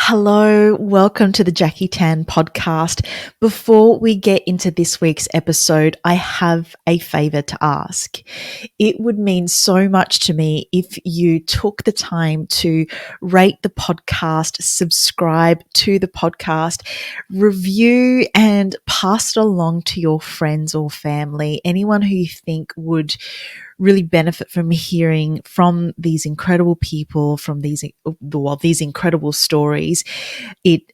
Hello, welcome to the Jackie Tan podcast. Before we get into this week's episode, I have a favor to ask. It would mean so much to me if you took the time to rate the podcast, subscribe to the podcast, review and pass it along to your friends or family, anyone who you think would really benefit from hearing from these incredible people, from these incredible stories. It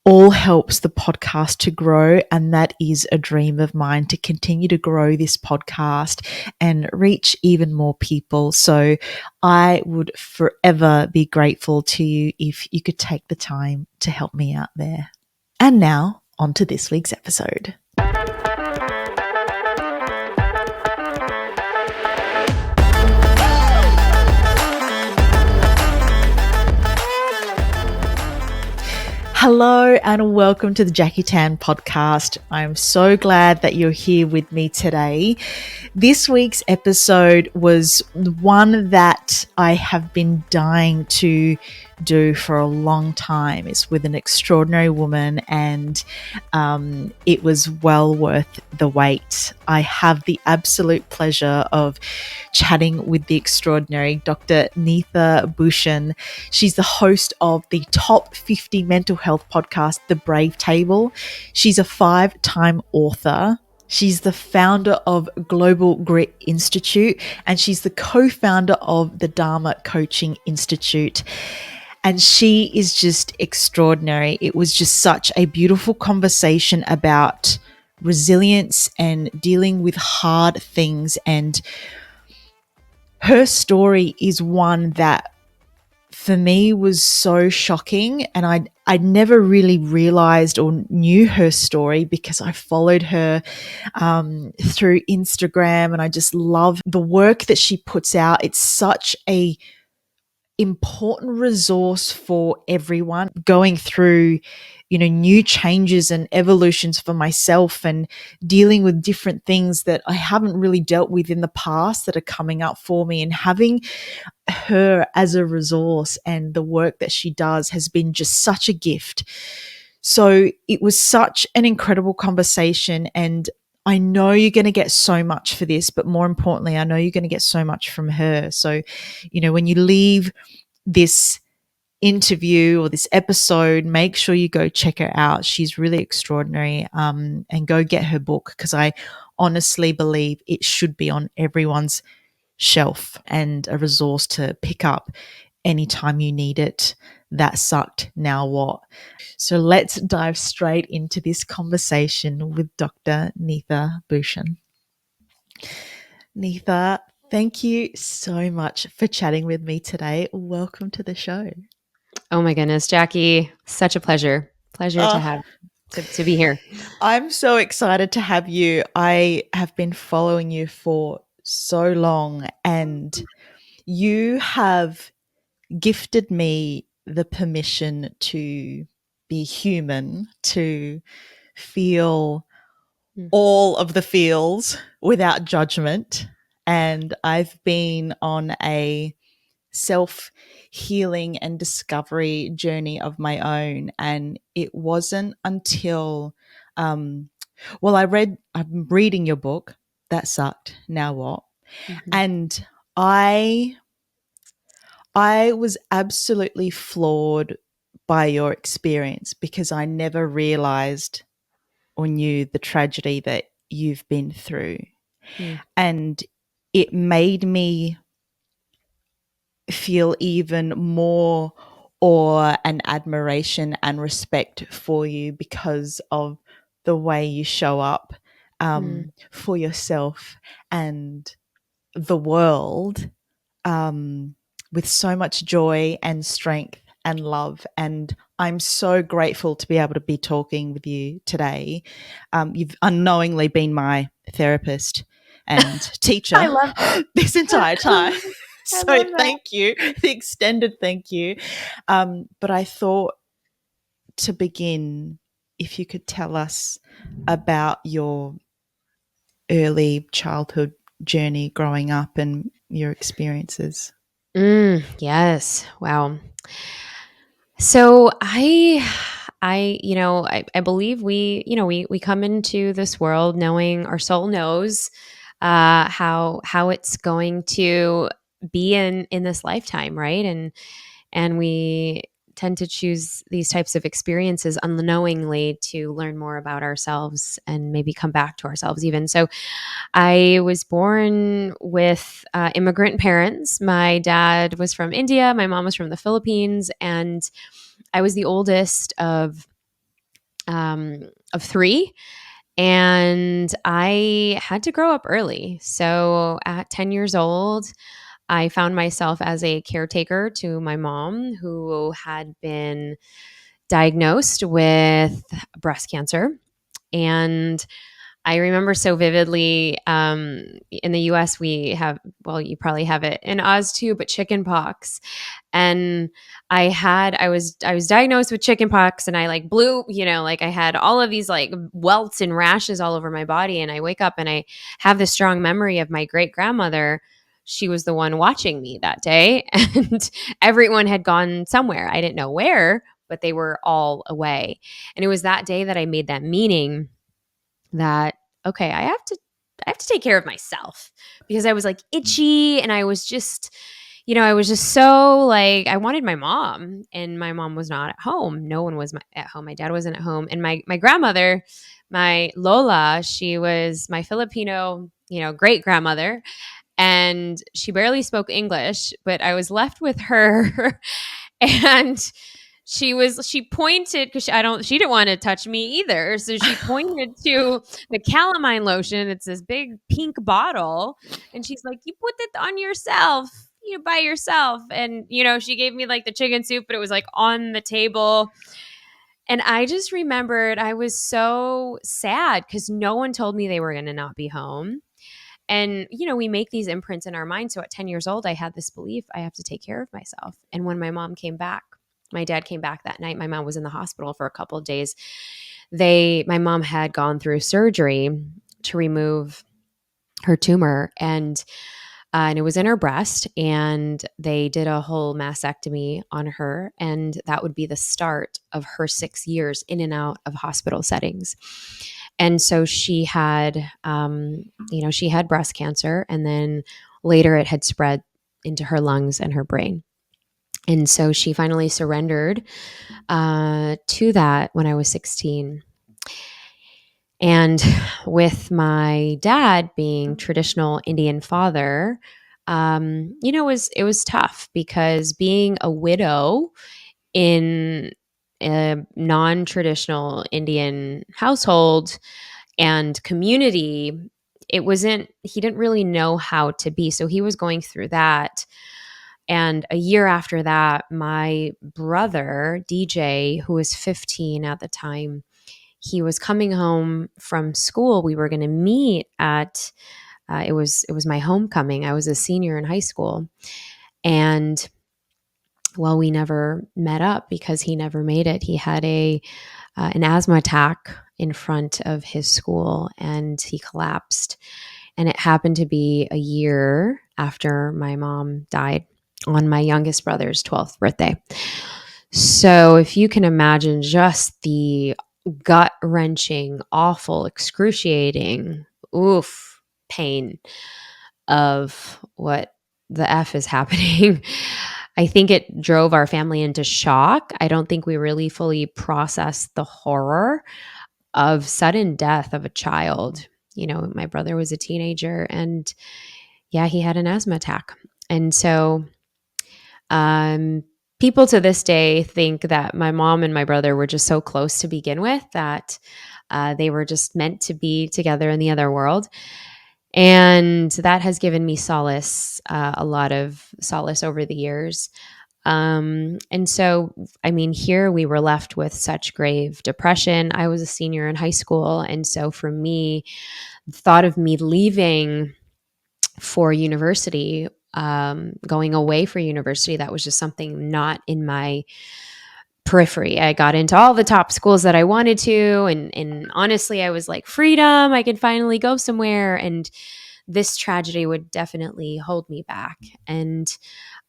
all helps the podcast to grow, and that is a dream of mine, to continue to grow this podcast and reach even more people. So I would forever be grateful to you if you could take the time to help me out there. And now on to this week's episode. Hello and welcome to the Jackie Tan podcast. I'm so glad that you're here with me today. This week's episode was one that I have been dying to do for a long time. It's with an extraordinary woman, and it was well worth the wait. I have the absolute pleasure of chatting with the extraordinary Dr. Neeta Bhushan. She's the host of the top 50 mental health podcast, The Brave Table. She's a 5-time author. She's the founder of Global Grit Institute, and she's the co-founder of the Dharma Coaching Institute. And she is just extraordinary. It was just such a beautiful conversation about resilience and dealing with hard things. And her story is one that for me was so shocking, and I'd never really realized or knew her story because I followed her through Instagram, and I just love the work that she puts out. It's such a important resource for everyone going through, new changes and evolutions for myself and dealing with different things that I haven't really dealt with in the past that are coming up for me. And having her as a resource and the work that she does has been just such a gift. So it was such an incredible conversation, and I know you're going to get so much for this, but more importantly, I know you're going to get so much from her. So, when you leave this interview or this episode, make sure you go check her out. She's really extraordinary, and go get her book, because I honestly believe it should be on everyone's shelf and a resource to pick up anytime you need it. That sucked. Now what? So let's dive straight into this conversation with Dr. Neeta Bhushan. Neeta, thank you so much for chatting with me today. Welcome to the show. Oh my goodness, Jackie, such a pleasure. Pleasure to have to be here. I'm so excited to have you. I have been following you for so long, and you have gifted me the permission to be human, to feel all of the feels without judgment. And I've been on a self-healing and discovery journey of my own. And it wasn't until, I'm reading your book, That Sucked, Now What? Mm-hmm. And I was absolutely floored by your experience, because I never realized or knew the tragedy that you've been through. And it made me feel even more awe and admiration and respect for you because of the way you show up for yourself and the world, with so much joy and strength and love. And I'm so grateful to be able to be talking with you today. You've unknowingly been my therapist and teacher I love that. this entire time. So thank you, the extended thank you. But I thought, to begin, if you could tell us about your early childhood journey growing up and your experiences. Yes. Wow. So I believe we come into this world knowing our soul knows how it's going to be in this lifetime, right? And we tend to choose these types of experiences unknowingly to learn more about ourselves and maybe come back to ourselves even. So I was born with immigrant parents. My dad was from India, my mom was from the Philippines, and I was the oldest of three, and I had to grow up early. So at 10 years old, I found myself as a caretaker to my mom, who had been diagnosed with breast cancer. And I remember so vividly, in the US, we have, well, you probably have it in Oz too, but chicken pox. And I was diagnosed with chicken pox, and I like blew, like I had all of these like welts and rashes all over my body. And I wake up and I have this strong memory of my great grandmother. She was the one watching me that day, and everyone had gone somewhere. I didn't know where, but they were all away. And it was that day that I made that meaning that, okay, I have to take care of myself, because I was like itchy, and I was just so like, I wanted my mom, and my mom was not at home. No one was at home. My dad wasn't at home. And my grandmother, my Lola, she was my Filipino, great grandmother, and she barely spoke English, but I was left with her. And she pointed, because she didn't want to touch me either, so she pointed to the calamine lotion. It's this big pink bottle, and she's like, you put it on yourself, by yourself. And she gave me like the chicken soup, but it was like on the table. And I just remembered I was so sad because no one told me they were going to not be home. And, we make these imprints in our mind. So at 10 years old, I had this belief I have to take care of myself. And when my dad came back that night, my mom was in the hospital for a couple of days. My mom had gone through surgery to remove her tumor, and it was in her breast, and they did a whole mastectomy on her, and that would be the start of her 6 years in and out of hospital settings. And so she had, she had breast cancer, and then later it had spread into her lungs and her brain. And so she finally surrendered to that when I was 16. And with my dad being traditional Indian father, it was tough, because being a widow in a non-traditional Indian household and community, he didn't really know how to be. So he was going through that. And a year after that, my brother, DJ, who was 15 at the time, he was coming home from school. We were going to meet at it was my homecoming. I was a senior in high school, and well, we never met up because he never made it. He had an asthma attack in front of his school, and he collapsed. And it happened to be a year after my mom died, on my youngest brother's 12th birthday. So if you can imagine just the gut wrenching, awful, excruciating, pain of what the F is happening, I think it drove our family into shock. I don't think we really fully processed the horror of sudden death of a child. My brother was a teenager, and yeah, he had an asthma attack. And so people to this day think that my mom and my brother were just so close to begin with, that they were just meant to be together in the other world. And that has given me solace, a lot of solace over the years. And so, here we were left with such grave depression. I was a senior in high school. And so for me, the thought of me leaving for university, going away for university, that was just something not in my periphery. I got into all the top schools that I wanted to. And honestly, I was like, freedom, I can finally go somewhere. And this tragedy would definitely hold me back. And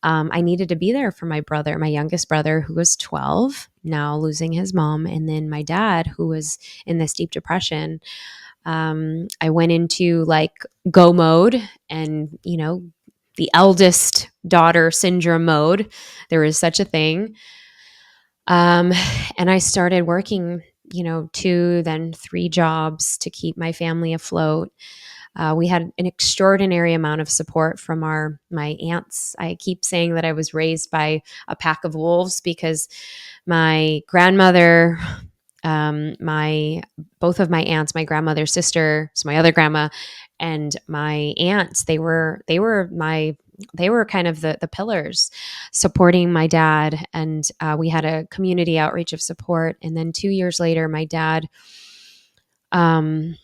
I needed to be there for my brother, my youngest brother, who was 12, now losing his mom, and then my dad, who was in this deep depression. I went into like go mode and, the eldest daughter syndrome mode. There is such a thing. And I started working, two, then three jobs to keep my family afloat. We had an extraordinary amount of support from my aunts. I keep saying that I was raised by a pack of wolves because my grandmother, my both of my aunts, my grandmother's sister, so my other grandma, and my aunts, they were kind of the pillars supporting my dad. And we had a community outreach of support. And then 2 years later, my dad um,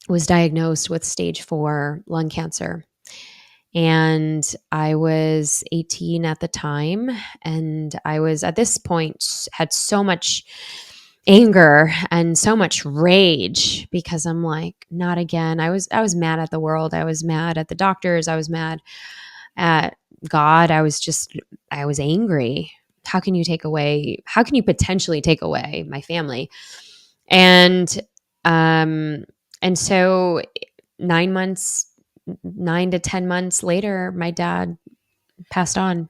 was diagnosed with stage 4 lung cancer. And I was 18 at the time. And I was at this point had so much anger and so much rage because I'm like, not again. I was mad at the world. I was mad at the doctors. I was mad at God. I was angry. How can you potentially take away my family? And um and so 9 months 9 to 10 months later, my dad passed on.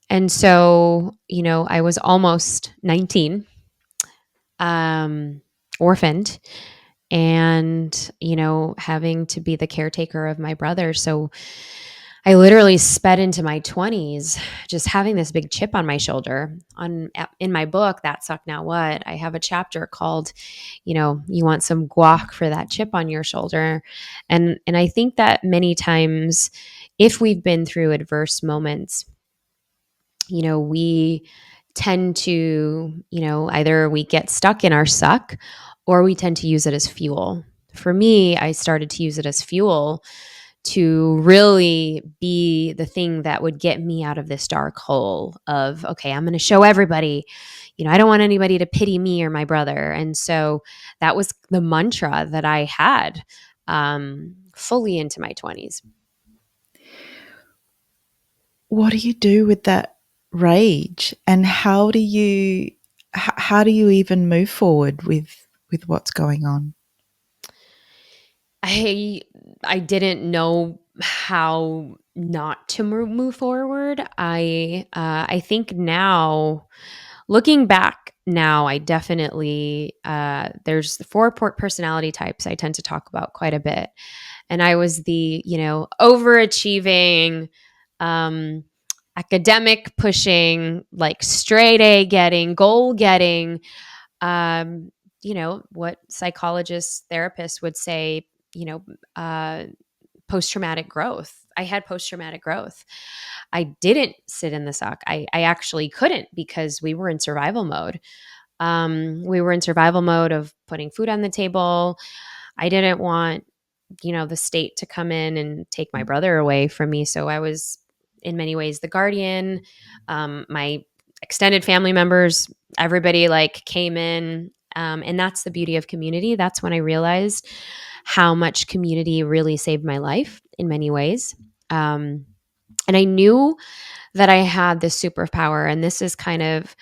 And so, I was almost 19, um, orphaned, and, having to be the caretaker of my brother. So I literally sped into my 20s just having this big chip on my shoulder. In my book, That Suck Now What, I have a chapter called, you want some guac for that chip on your shoulder. And I think that many times, if we've been through adverse moments, we tend to, either we get stuck in our suck or we tend to use it as fuel. For me, I started to use it as fuel to really be the thing that would get me out of this dark hole of, okay, I'm going to show everybody, I don't want anybody to pity me or my brother. And so that was the mantra that I had fully into my 20s. What do you do with that rage, and how do you even move forward with what's going on? I didn't know how not to move forward. I think now, looking back now, I definitely there's the four personality types I tend to talk about quite a bit, and I was the overachieving, um, academic pushing, like straight A getting, goal getting, um, what psychologists, therapists would say, you know, uh, post traumatic growth. I had post traumatic growth. I didn't sit in the suck. I actually couldn't because we were in survival mode. We were in survival mode of putting food on the table. I didn't want, the state to come in and take my brother away from me. So I was, in many ways, the guardian. My extended family members, everybody like came in. And that's the beauty of community. That's when I realized how much community really saved my life in many ways. And I knew that I had this superpower. And this is kind of,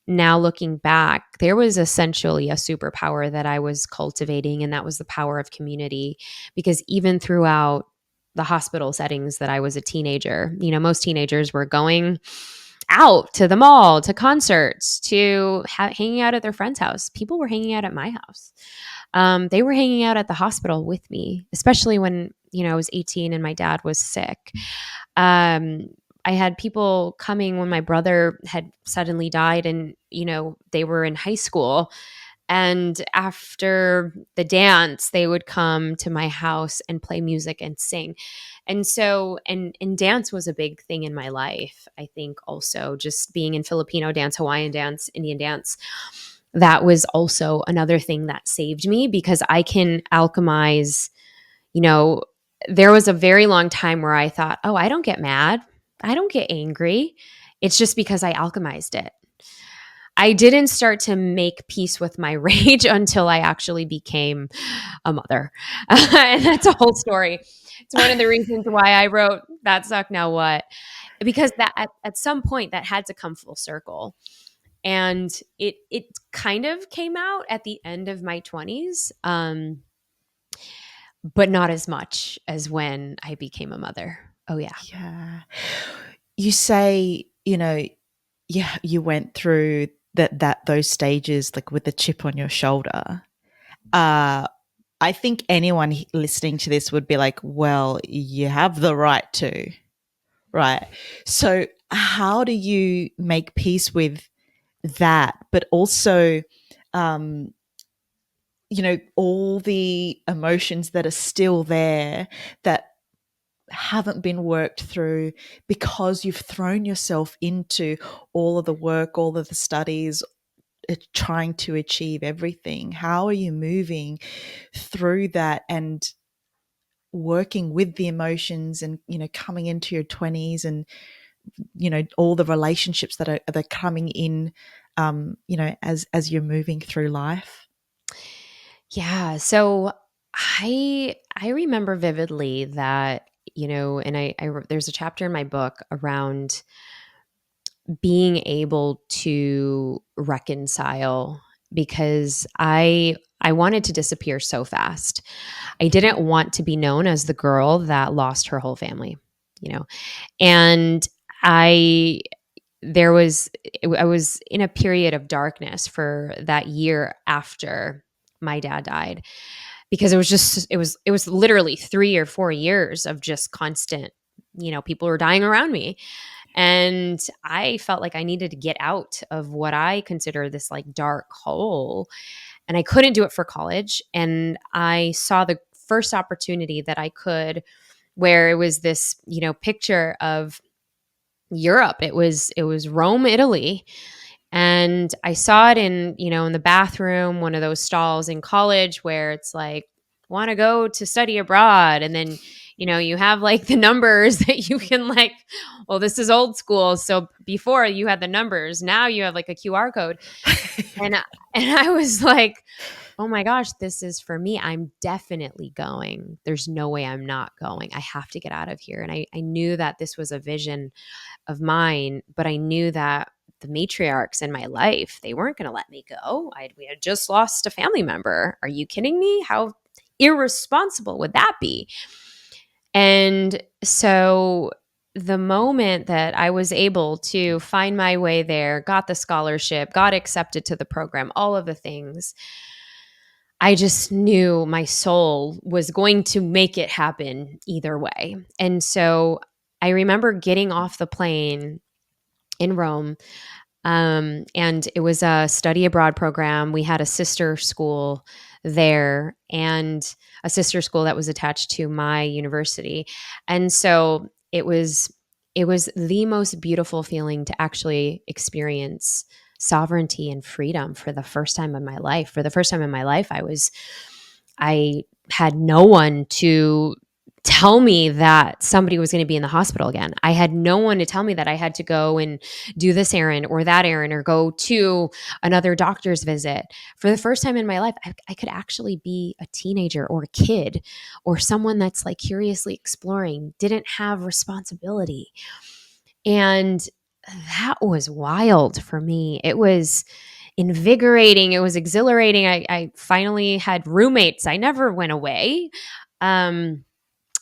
now looking back, there was essentially a superpower that I was cultivating, and that was the power of community. Because even throughout the hospital settings that I was a teenager, most teenagers were going out to the mall, to concerts, to hanging out at their friend's house. People were hanging out at my house. They were hanging out at the hospital with me, especially when, I was 18 and my dad was sick. Um, I had people coming when my brother had suddenly died, and, they were in high school. And after the dance, they would come to my house and play music and sing. And so, and dance was a big thing in my life. I think also just being in Filipino dance, Hawaiian dance, Indian dance, that was also another thing that saved me because I can alchemize, you know, there was a very long time where I thought, oh, I don't get mad. I don't get angry. It's just because I alchemized it. I didn't start to make peace with my rage until I actually became a mother. And that's a whole story. It's one of the reasons why I wrote That Suck Now What? Because that at some point that had to come full circle. And it kind of came out at the end of my 20s, but not as much as when I became a mother. Oh, yeah. Yeah. You say, yeah, you went through those stages like with the chip on your shoulder. Uh I think anyone listening to this would be like, well, you have the right to, right? So, how do you make peace with that, but also, um, all the emotions that are still there that haven't been worked through because you've thrown yourself into all of the work, all of the studies, trying to achieve everything? How are you moving through that and working with the emotions and, coming into your 20s and, all the relationships that are coming in, as you're moving through life? Yeah. So I remember vividly that, and there's a chapter in my book around being able to reconcile, because I wanted to disappear so fast. I didn't want to be known as the girl that lost her whole family, you know. And I I was in a period of darkness for that year after my dad died, because it was literally 3 or 4 years of just constant, people were dying around me, and I felt like I needed to get out of what I consider this like dark hole, and I couldn't do it for college. And I saw the first opportunity that I could, where it was this, picture of Europe. It was Rome, Italy. And I saw it in, in the bathroom, one of those stalls in college where it's like, want to go to study abroad. And then, you have like the numbers that you can like, well, this is old school. So before you had the numbers, now you have like a QR code. And and I was like, oh my gosh, this is for me. I'm definitely going. There's no way I'm not going. I have to get out of here. And I knew that this was a vision of mine, but I knew that the matriarchs in my life, they weren't going to let me go. We had just lost a family member. Are you kidding me? How irresponsible would that be? And so the moment that I was able to find my way there, got the scholarship, got accepted to the program, all of the things, I just knew my soul was going to make it happen either way. And so I remember getting off the plane in Rome. And it was a study abroad program. We had a sister school there, and a sister school that was attached to my university. And so it was the most beautiful feeling to actually experience sovereignty and freedom for the first time in my life. For the first time in my life, I had no one to tell me that somebody was going to be in the hospital again. I had no one to tell me that I had to go and do this errand or that errand or go to another doctor's visit. For the first time in my life, I could actually be a teenager or a kid or someone that's like curiously exploring, didn't have responsibility. And that was wild for me. It was invigorating. It was exhilarating. I finally had roommates. I never went away.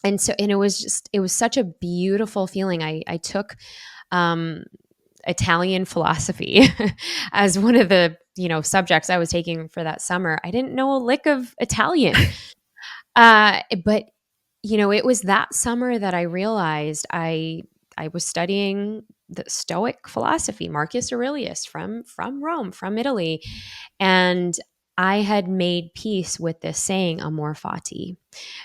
And it was such a beautiful feeling. I took um, Italian philosophy as one of the, subjects I was taking for that summer. I didn't know a lick of Italian. But it was that summer that I realized I was studying the Stoic philosophy, Marcus Aurelius from Rome, from Italy, and I had made peace with this saying, amor fati,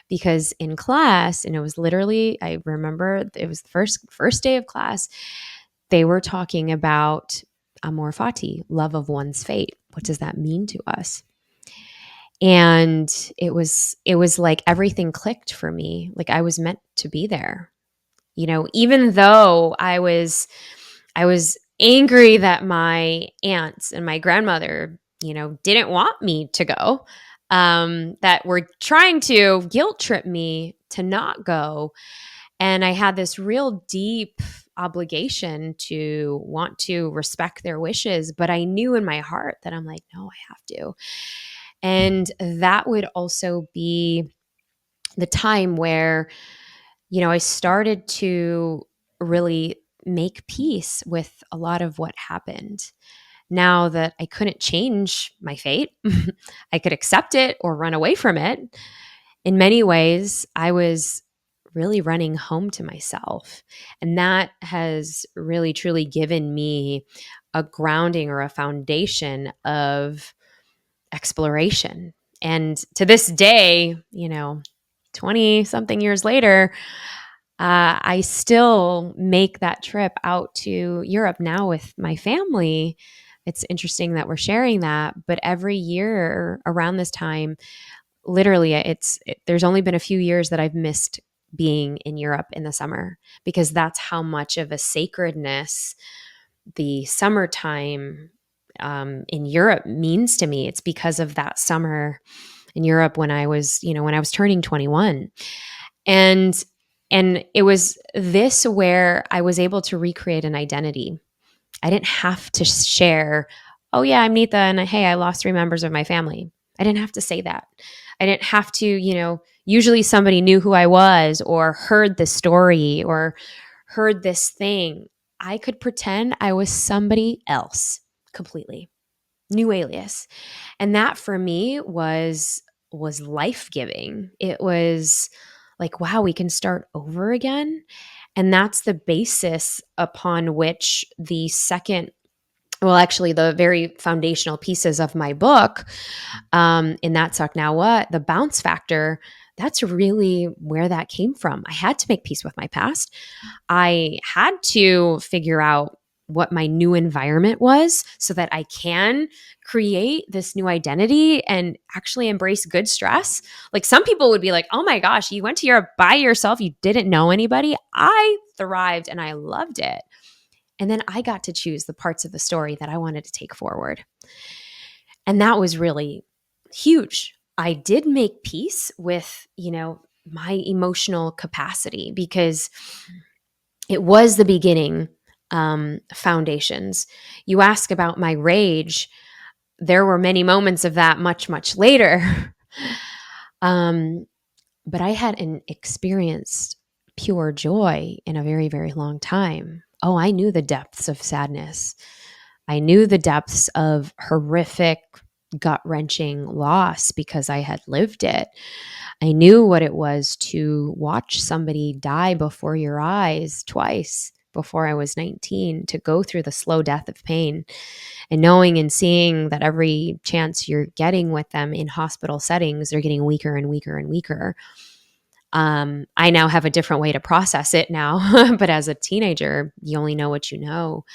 because in class, and it was literally, I remember it was the first day of class, they were talking about amor fati, love of one's fate. What does that mean to us? And it was like everything clicked for me. Like I was meant to be there. Even though I was angry that my aunts and my grandmother, didn't want me to go, that were trying to guilt trip me to not go. And I had this real deep obligation to want to respect their wishes. But I knew in my heart that I'm like, no, I have to. And that would also be the time where, I started to really make peace with a lot of what happened. Now that I couldn't change my fate, I could accept it or run away from it. In many ways, I was really running home to myself. And that has really, truly given me a grounding or a foundation of exploration. And to this day, 20 something years later, I still make that trip out to Europe now with my family. It's interesting that we're sharing that, but every year around this time, literally, there's only been a few years that I've missed being in Europe in the summer because that's how much of a sacredness the summertime in Europe means to me. It's because of that summer in Europe when I was turning 21. And it was this where I was able to recreate an identity. I didn't have to share, oh yeah, I'm Neeta and hey, I lost 3 members of my family. I didn't have to say that. I didn't have to, usually somebody knew who I was or heard this story or heard this thing. I could pretend I was somebody else completely. New alias. And that for me was life-giving. It was like, wow, we can start over again. And that's the basis upon which actually, the very foundational pieces of my book, in That Suck Now What, the bounce factor, that's really where that came from. I had to make peace with my past. I had to figure out what my new environment was so that I can create this new identity and actually embrace good stress. Like some people would be like, oh my gosh, you went to Europe by yourself, you didn't know anybody. I thrived and I loved it. And then I got to choose the parts of the story that I wanted to take forward. And that was really huge. I did make peace with, my emotional capacity because it was the beginning foundations. You ask about my rage. There were many moments of that much, much later. But I hadn't experienced pure joy in a very, very long time. Oh, I knew the depths of sadness. I knew the depths of horrific, gut wrenching loss because I had lived it. I knew what it was to watch somebody die before your eyes twice before I was 19, to go through the slow death of pain and knowing and seeing that every chance you're getting with them in hospital settings, they're getting weaker and weaker and weaker. I now have a different way to process it now, but as a teenager, you only know what you know.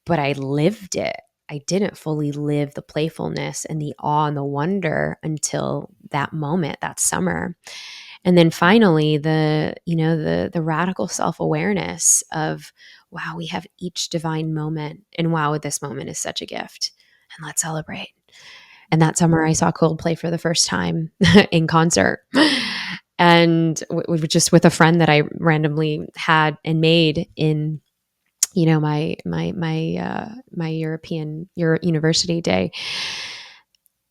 But I lived it. I didn't fully live the playfulness and the awe and the wonder until that moment, that summer. And then finally the radical self-awareness of, wow, we have each divine moment, and wow, this moment is such a gift, and let's celebrate. And that summer I saw Coldplay for the first time in concert. And just with a friend that I randomly had and made in my European university day,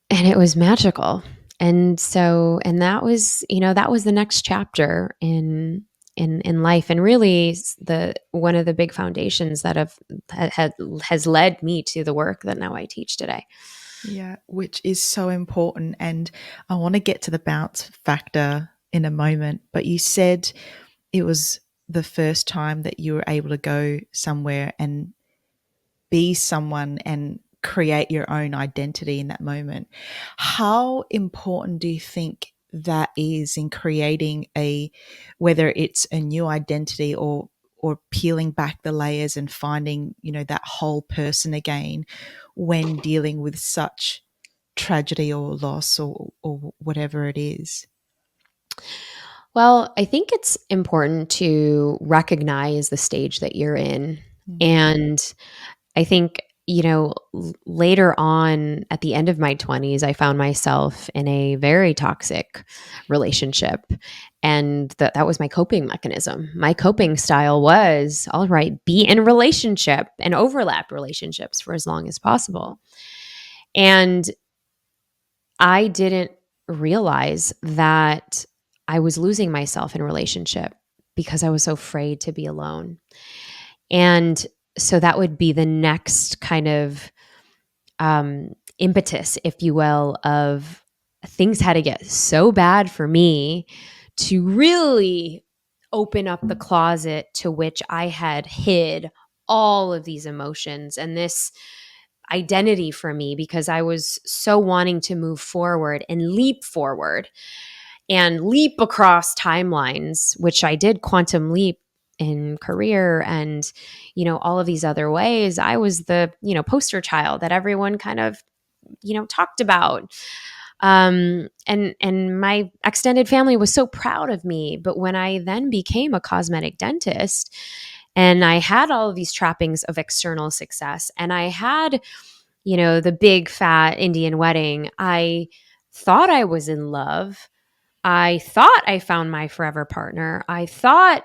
and it was magical. And that was the next chapter in life, and really the one of the big foundations that has led me to the work that now I teach today. Yeah, which is so important. And I want to get to the bounce factor in a moment, but you said it was the first time that you were able to go somewhere and be someone and create your own identity in that moment. How important do you think that is in creating whether it's a new identity or peeling back the layers and finding, that whole person again when dealing with such tragedy or loss or whatever it is? Well, I think it's important to recognize the stage that you're in. And I think, later on at the end of my 20s, I found myself in a very toxic relationship. And that was my coping mechanism. My coping style was, all right, be in relationship and overlap relationships for as long as possible. And I didn't realize that I was losing myself in relationship because I was so afraid to be alone. And so that would be the next kind of impetus, if you will, of things had to get so bad for me to really open up the closet to which I had hid all of these emotions and this identity for me, because I was so wanting to move forward and leap forward and leap across timelines, which I did quantum leap in career and, all of these other ways. I was the, poster child that everyone kind of, talked about. And my extended family was so proud of me. But when I then became a cosmetic dentist and I had all of these trappings of external success and I had, the big fat Indian wedding, I thought I was in love. I thought I found my forever partner. I thought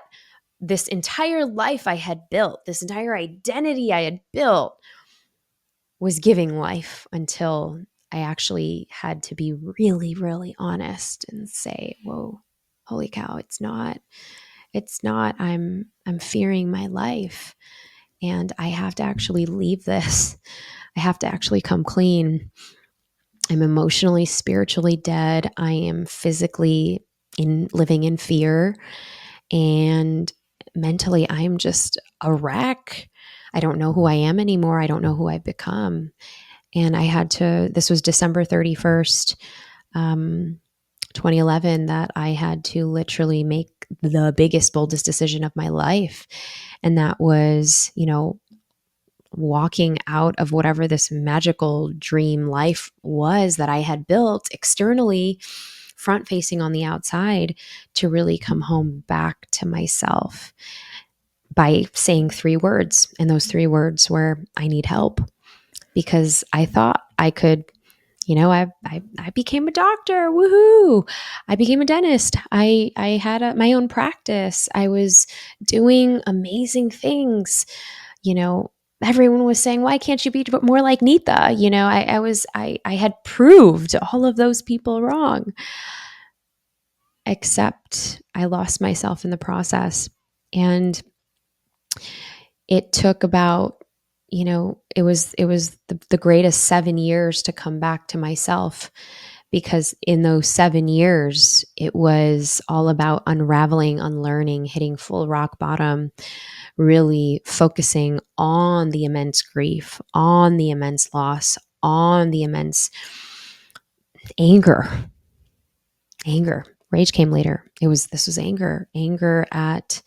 this entire life I had built, this entire identity I had built was giving life, until I actually had to be really, really honest and say, whoa, holy cow, it's not. It's not. I'm fearing my life. And I have to actually leave this. I have to actually come clean. I'm emotionally, spiritually dead. I am physically living in fear. And mentally, I'm just a wreck. I don't know who I am anymore. I don't know who I've become. And I had to, this was December 31st, 2011, that I had to literally make the biggest, boldest decision of my life. And that was, walking out of whatever this magical dream life was that I had built externally, front facing on the outside, to really come home back to myself by saying 3 words. And those 3 words were, I need help. Because I thought I could, I became a doctor. Woohoo. I became a dentist. I had my own practice. I was doing amazing things. Everyone was saying, why can't you be more like Neeta? I had proved all of those people wrong, except I lost myself in the process. And it took about, it was the greatest 7 years to come back to myself, because in those 7 years, it was all about unraveling, unlearning, hitting full rock bottom, really focusing on the immense grief, on the immense loss, on the immense anger. Rage came later. This was anger at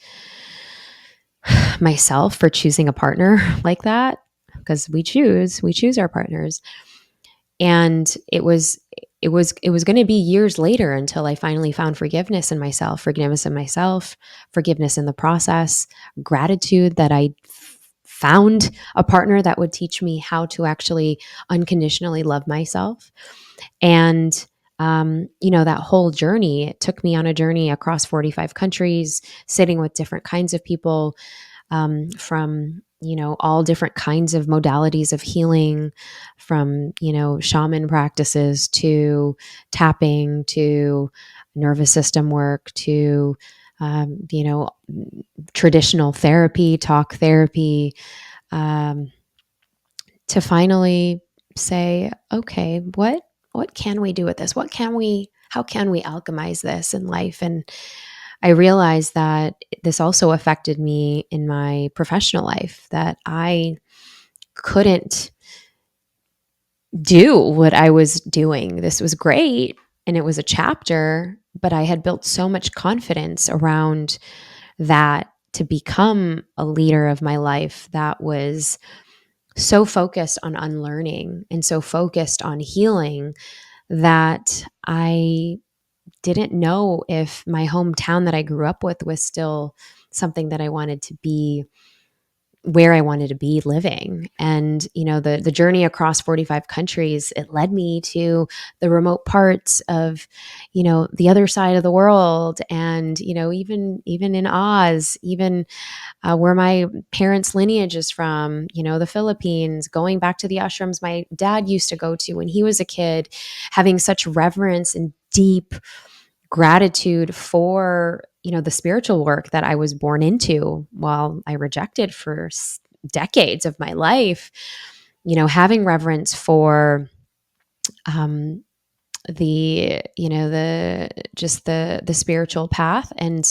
myself for choosing a partner like that, because we choose our partners. And it was going to be years later until I finally found forgiveness in myself, forgiveness in the process, gratitude that I found a partner that would teach me how to actually unconditionally love myself. And that whole journey, it took me on a journey across 45 countries, sitting with different kinds of people, from all different kinds of modalities of healing, from shaman practices to tapping to nervous system work to traditional therapy, talk therapy, to finally say, okay, what can we do with this? How can we alchemize this in life? And I realized that this also affected me in my professional life, that I couldn't do what I was doing. This was great and it was a chapter, but I had built so much confidence around that to become a leader of my life that was so focused on unlearning and so focused on healing that I didn't know if my hometown that I grew up with was still something that I wanted to be where I wanted to be living. And, the journey across 45 countries, it led me to the remote parts of, the other side of the world. And, even in Oz, even where my parents' lineage is from, the Philippines, going back to the ashrams my dad used to go to when he was a kid, having such reverence and deep gratitude for the spiritual work that I was born into while I rejected for decades of my life, having reverence for um the just the spiritual path. And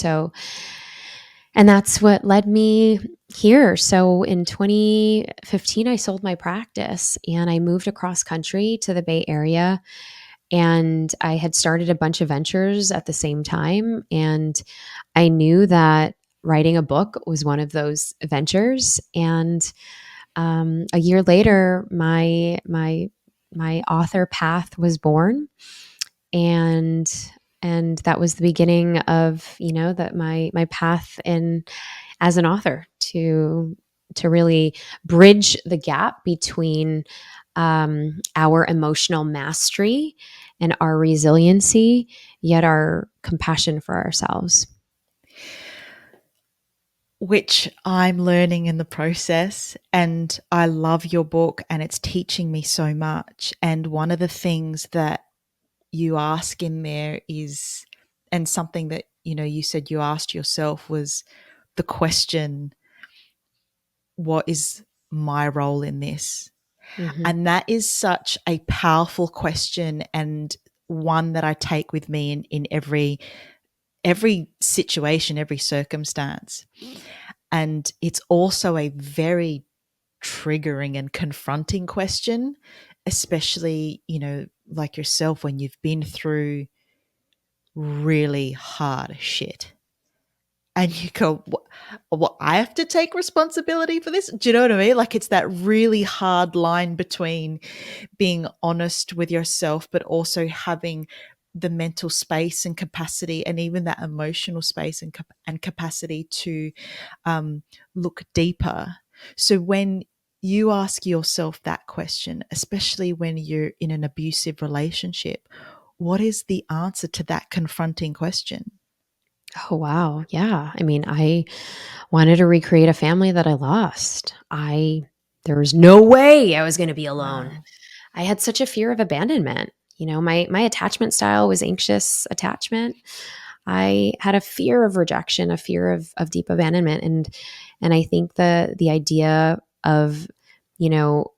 that's what led me here. So in 2015 I sold my practice and I moved across country to the Bay Area, and I had started a bunch of ventures at the same time. And I knew that writing a book was one of those ventures. And a year later, my author path was born, and that was the beginning of that my path in as an author to really bridge the gap between our emotional mastery and our resiliency, yet our compassion for ourselves. Which I'm learning in the process. And I love your book and it's teaching me so much. And one of the things that you ask in there is, and something that, you said you asked yourself was the question, what is my role in this? Mm-hmm. And that is such a powerful question, and one that I take with me in every situation, every circumstance. And it's also a very triggering and confronting question, especially, like yourself, when you've been through really hard shit. And you go, what, I have to take responsibility for this? Do you know what I mean? Like, it's that really hard line between being honest with yourself, but also having the mental space and capacity, and even that emotional space and capacity to look deeper. So when you ask yourself that question, especially when you're in an abusive relationship, what is the answer to that confronting question? Oh, wow. Yeah. I mean, I wanted to recreate a family that I lost. There was no way I was going to be alone. Wow. I had such a fear of abandonment. My attachment style was anxious attachment. I had a fear of rejection, a fear of deep abandonment. And I think the idea of, you know,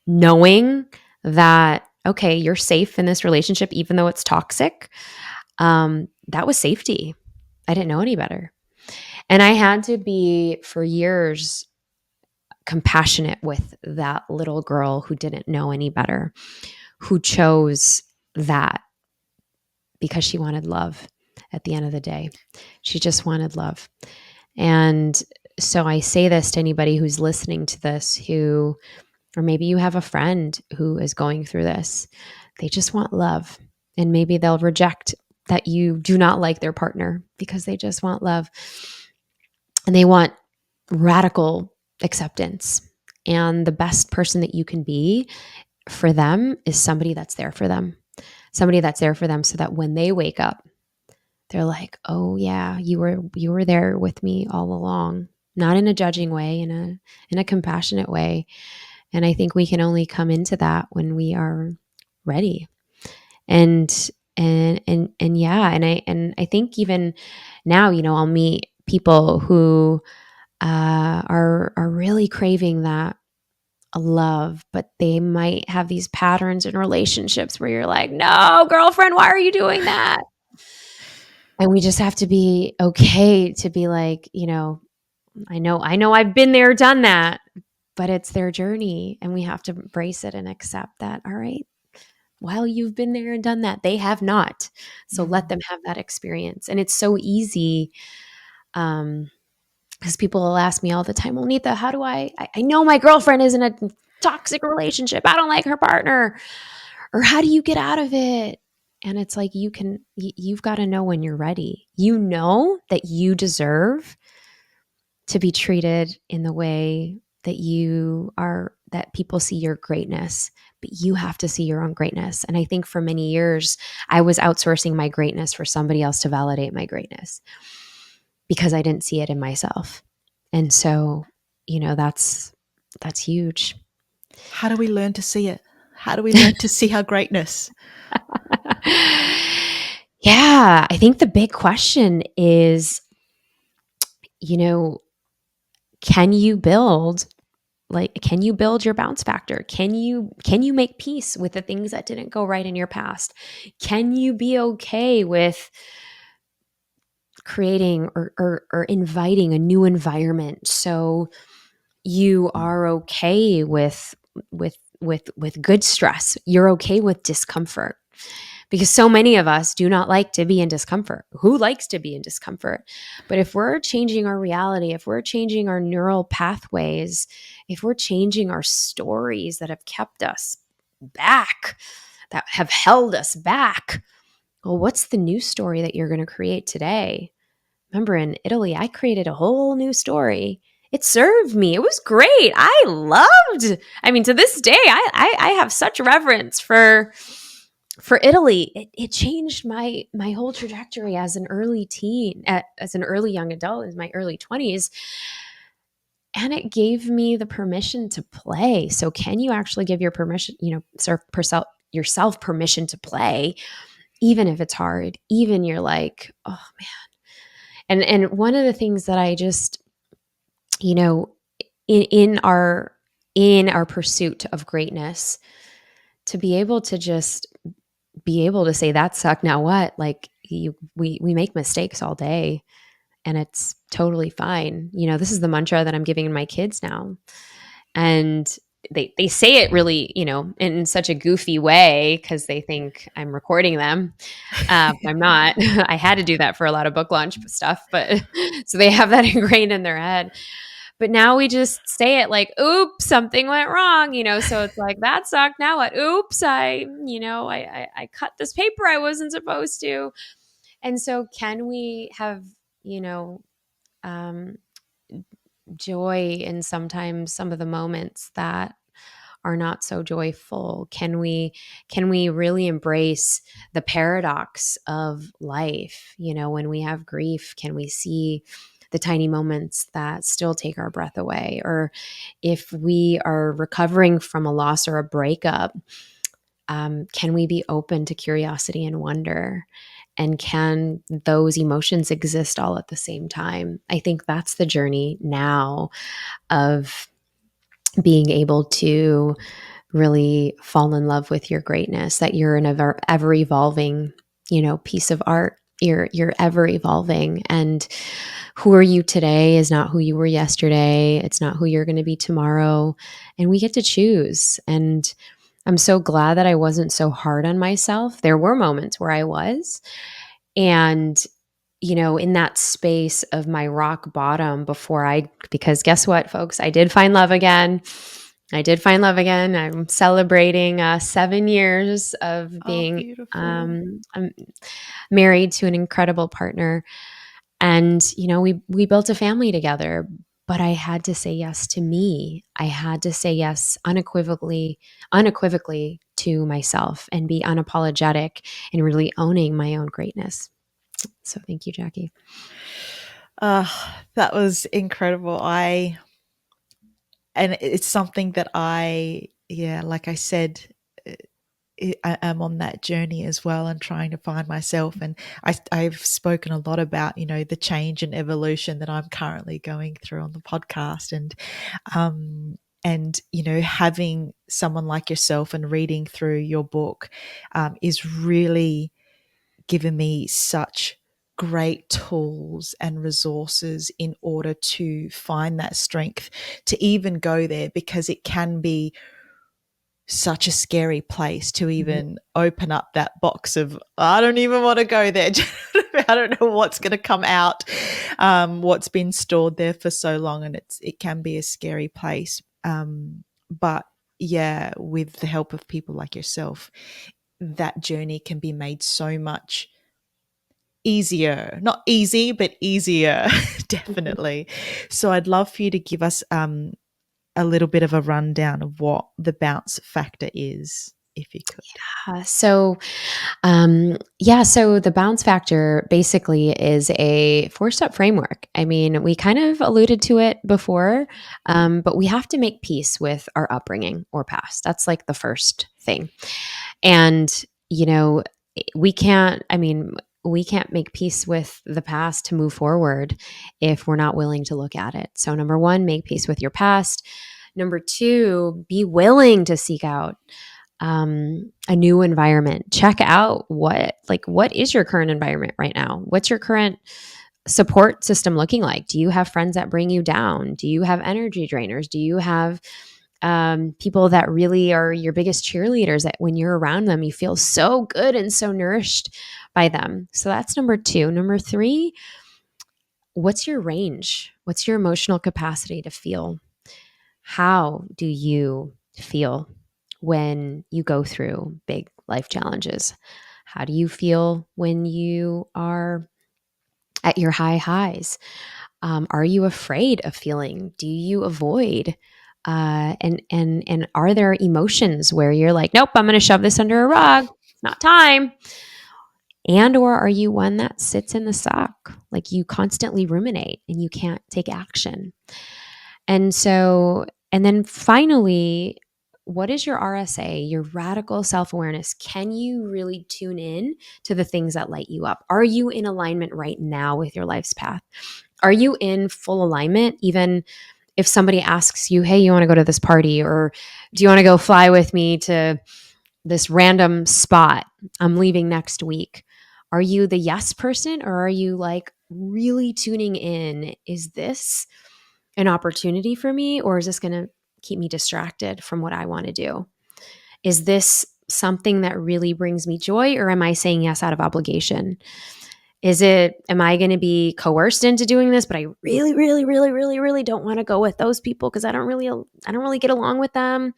knowing that, okay, you're safe in this relationship, even though it's toxic, that was safety. I didn't know any better. And I had to be, for years, compassionate with that little girl who didn't know any better, who chose that because she wanted love at the end of the day. She just wanted love. And so I say this to anybody who's listening to this, or maybe you have a friend who is going through this. They just want love. And maybe they'll reject that you do not like their partner because they just want love. And they want radical acceptance. And the best person that you can be for them is somebody that's there for them. Somebody that's there for them so that when they wake up, they're like, "Oh yeah, you were there with me all along." Not in a judging way, in a compassionate way. And I think we can only come into that when we are ready. And and yeah, and I think even now, I'll meet people who are really craving that love, but they might have these patterns in relationships where you're like, "No, girlfriend, why are you doing that?" And we just have to be okay to be like, I know I've been there, done that, but it's their journey and we have to embrace it and accept that, all right, while you've been there and done that, they have not. So let Mm. them have that experience. And it's so easy. Because people will ask me all the time, well, Neeta, how do I know my girlfriend is in a toxic relationship. I don't like her partner. Or how do you get out of it? And it's like, you've got to know when you're ready. You know that you deserve to be treated in the way that you are, that people see your greatness, but you have to see your own greatness. And I think for many years, I was outsourcing my greatness for somebody else to validate my greatness because I didn't see it in myself. And so, that's huge. How do we learn to see it? How do we learn to see our greatness? Yeah, I think the big question is, you know, can you build can you build your bounce factor? Can you make peace with the things that didn't go right in your past? Can you be okay with creating or inviting a new environment so you are okay with good stress? You're okay with discomfort, because so many of us do not like to be in discomfort. Who likes to be in discomfort? But if we're changing our reality, if we're changing our neural pathways, if we're changing our stories that have kept us back, that have held us back, well, what's the new story that you're going to create today? Remember, in Italy, I created a whole new story. It served me. It was great. I loved. I mean, to this day, I have such reverence for Italy. It changed my whole trajectory as an early teen, as an early young adult, in my early 20s, and it gave me the permission to play. So, can you actually give your permission, yourself permission to play, even if it's hard, even you're like, oh man. And one of the things that I just, you know, in our pursuit of greatness, to be able to just be able to say, that sucked, now what? Like, we make mistakes all day, and it's totally fine. This is the mantra that I'm giving my kids now. And they say it really, in such a goofy way, because they think I'm recording them. I'm not. I had to do that for a lot of book launch stuff, but so they have that ingrained in their head. But now we just say it like, oops, something went wrong, so it's like, that sucked, now what? Oops, I cut this paper I wasn't supposed to. And so can we have, you know, um, joy in sometimes some of the moments that are not so joyful? Can we really embrace the paradox of life? When we have grief, can we see the tiny moments that still take our breath away? Or if we are recovering from a loss or a breakup, can we be open to curiosity and wonder? And can those emotions exist all at the same time? I think that's the journey now of being able to really fall in love with your greatness, that you're an ever evolving, piece of art. You're ever evolving, and who are you today is not who you were yesterday. It's not who you're going to be tomorrow, and we get to choose. And I'm so glad that I wasn't so hard on myself. There were moments where I was, and in that space of my rock bottom because guess what, folks, I did find love again. I'm celebrating 7 years of Oh, being beautiful. I'm married to an incredible partner, and we built a family together. But I had to say yes to me. I had to say yes unequivocally to myself, and be unapologetic and really owning my own greatness. So thank you, Jackie. Uh, that was incredible. And it's something that like I said, I am on that journey as well, and trying to find myself. And I've spoken a lot about, the change and evolution that I'm currently going through on the podcast. Having someone like yourself and reading through your book is really given me such great tools and resources in order to find that strength to even go there, because it can be such a scary place to even open up that box of, I don't even want to go there. I don't know what's going to come out, what's been stored there for so long, and it can be a scary place. But yeah, with the help of people like yourself, that journey can be made so much easier. Not easy, but easier, definitely. So I'd love for you to give us a little bit of a rundown of what the bounce factor is, if you could. So the bounce factor basically is a 4-step framework. I mean, we kind of alluded to it before, but we have to make peace with our upbringing or past. That's like the first thing. And, you know, we can't, I mean, we can't make peace with the past to move forward if we're not willing to look at it. So, number one, make peace with your past. Number two, be willing to seek out a new environment. Check out what is your current environment right now? What's your current support system looking like? Do you have friends that bring you down? Do you have energy drainers? Do you have people that really are your biggest cheerleaders that when you're around them, you feel so good and so nourished by them? So that's number two. Number three, what's your range? What's your emotional capacity to feel? How do you feel when you go through big life challenges? How do you feel when you are at your high highs? Are you afraid of feeling? Do you avoid? And are there emotions where you're like, nope, I'm going to shove this under a rug. It's not time. And or are you one that sits in the sock, like you constantly ruminate and you can't take action? And so, and then finally, what is your RSA, your radical self awareness? Can you really tune in to the things that light you up? Are you in alignment right now with your life's path? Are you in full alignment? Even if somebody asks you, hey, you want to go to this party, or do you want to go fly with me to this random spot? I'm leaving next week. Are you the yes person, or are you like really tuning in? Is this an opportunity for me, or is this going to keep me distracted from what I want to do? Is this something that really brings me joy, or am I saying yes out of obligation? Am I going to be coerced into doing this, but I really, really, really, really, really don't want to go with those people because I don't really get along with them?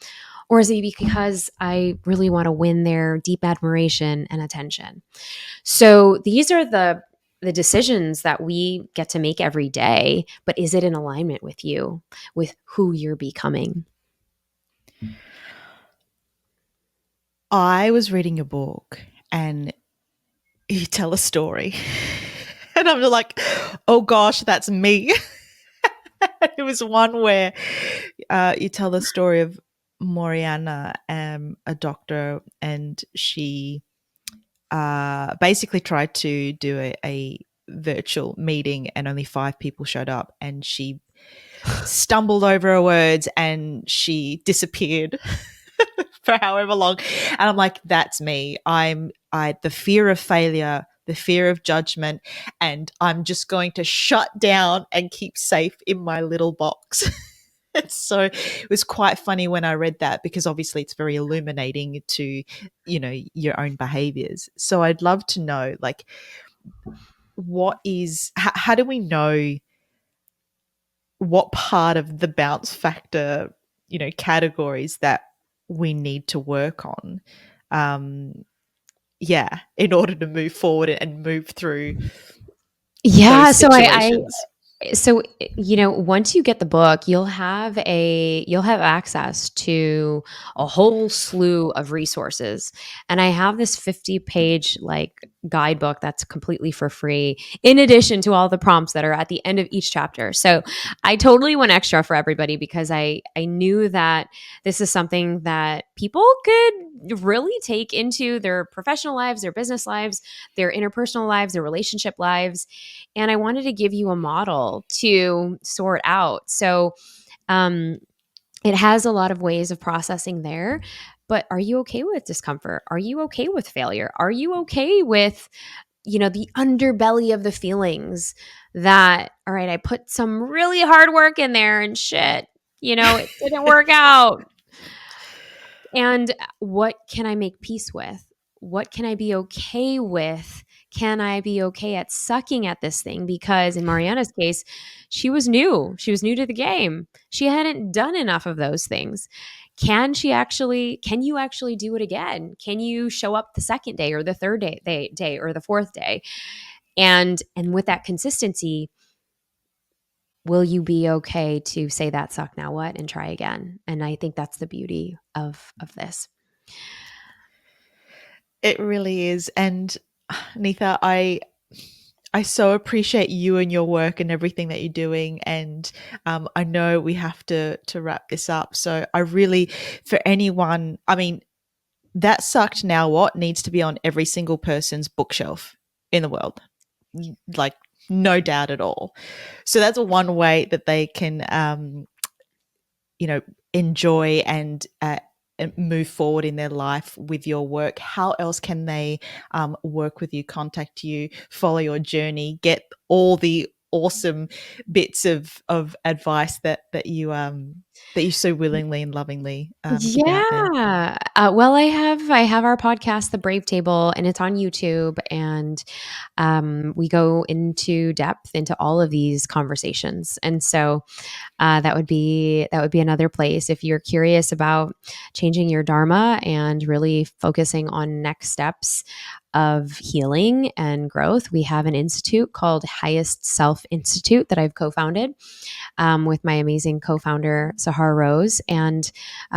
Or is it because I really want to win their deep admiration and attention? So these are the decisions that we get to make every day, but is it in alignment with you, with who you're becoming? I was reading a book and you tell a story. And I'm like, oh gosh, that's me. It was one where you tell the story of Moriana, a doctor, and she basically tried to do a virtual meeting and only 5 people showed up, and she stumbled over her words and she disappeared for however long. And I'm like, that's me. I the fear of failure, the fear of judgment, and I'm just going to shut down and keep safe in my little box. So it was quite funny when I read that, because obviously it's very illuminating to, your own behaviors. So I'd love to know, like, how do we know what part of the bounce factor, categories that we need to work on, um yeah, in order to move forward and move through those Yeah, situations. so once you get the book, you'll have access to a whole slew of resources. And I have this 50-page like guidebook that's completely for free, in addition to all the prompts that are at the end of each chapter. So I totally went extra for everybody because I knew that this is something that people could really take into their professional lives, their business lives, their interpersonal lives, their relationship lives. And I wanted to give you a model to sort out. So um, it has a lot of ways of processing there. But are you okay with discomfort? Are you okay with failure? Are you okay with, the underbelly of the feelings that, all right, I put some really hard work in there and shit, it didn't work out. And what can I make peace with? What can I be okay with? Can I be okay at sucking at this thing? Because in Mariana's case, she was new. She was new to the game. She hadn't done enough of those things. Can you actually do it again? Can you show up the second day or the third day or the fourth day? And with that consistency, will you be okay to say that sucked, now what, and try again? And I think that's the beauty of this. It really is. And Neetha, I so appreciate you and your work and everything that you're doing. And I know we have to wrap this up. So I really, for anyone, I mean, that sucked, now what, needs to be on every single person's bookshelf in the world. Like, no doubt at all. So that's one way that they can enjoy and move forward in their life with your work. How else can they work with you, contact you, follow your journey, get all the awesome bits of advice that you so willingly and lovingly give out there? Yeah. Well, I have our podcast, The Brave Table, and it's on YouTube. And we go into depth into all of these conversations. And so that would be another place if you're curious about changing your dharma and really focusing on next steps of healing and growth. We have an institute called Highest Self Institute that I've co-founded with my amazing co-founder Sahar Rose, and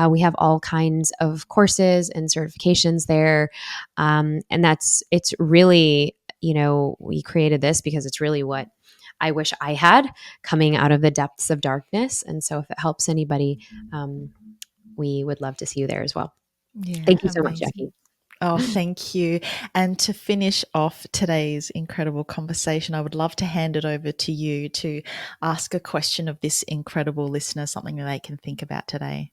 we have all kinds of courses and certifications there, and it's really, we created this because it's really what I wish I had coming out of the depths of darkness. And so if it helps anybody, we would love to see you there as well. Yeah, Thank you so much, amazing. Jackie. Oh, thank you. And to finish off today's incredible conversation, I would love to hand it over to you to ask a question of this incredible listener, something that they can think about today.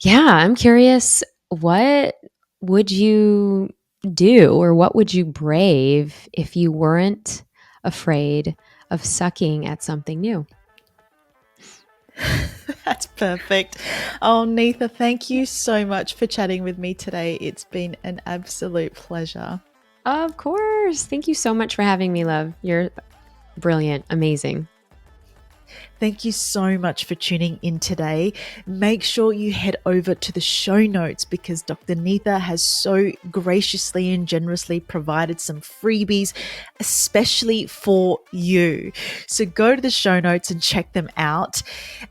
Yeah, I'm curious, what would you do, or what would you brave if you weren't afraid of sucking at something new? That's perfect. Oh, Neetha, thank you so much for chatting with me today. It's been an absolute pleasure. Of course. Thank you so much for having me, love. You're brilliant, amazing. Thank you so much for tuning in today. Make sure you head over to the show notes because Dr. Neetha has so graciously and generously provided some freebies, especially for you. So go to the show notes and check them out.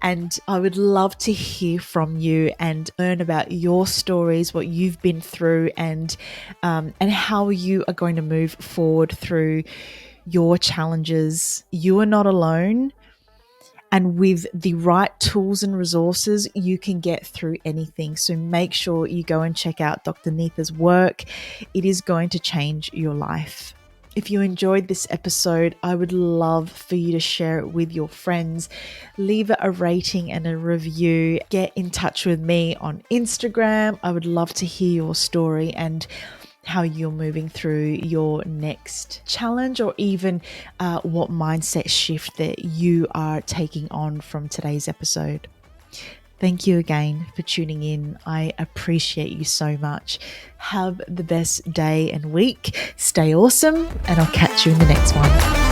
And I would love to hear from you and learn about your stories, what you've been through, and how you are going to move forward through your challenges. You are not alone. And with the right tools and resources, you can get through anything. So make sure you go and check out Dr. Neetha's work. It is going to change your life. If you enjoyed this episode, I would love for you to share it with your friends. Leave a rating and a review. Get in touch with me on Instagram. I would love to hear your story and how you're moving through your next challenge, or even what mindset shift that you are taking on from today's episode. Thank you again for tuning in. I appreciate you so much. Have the best day and week. Stay awesome, and I'll catch you in the next one.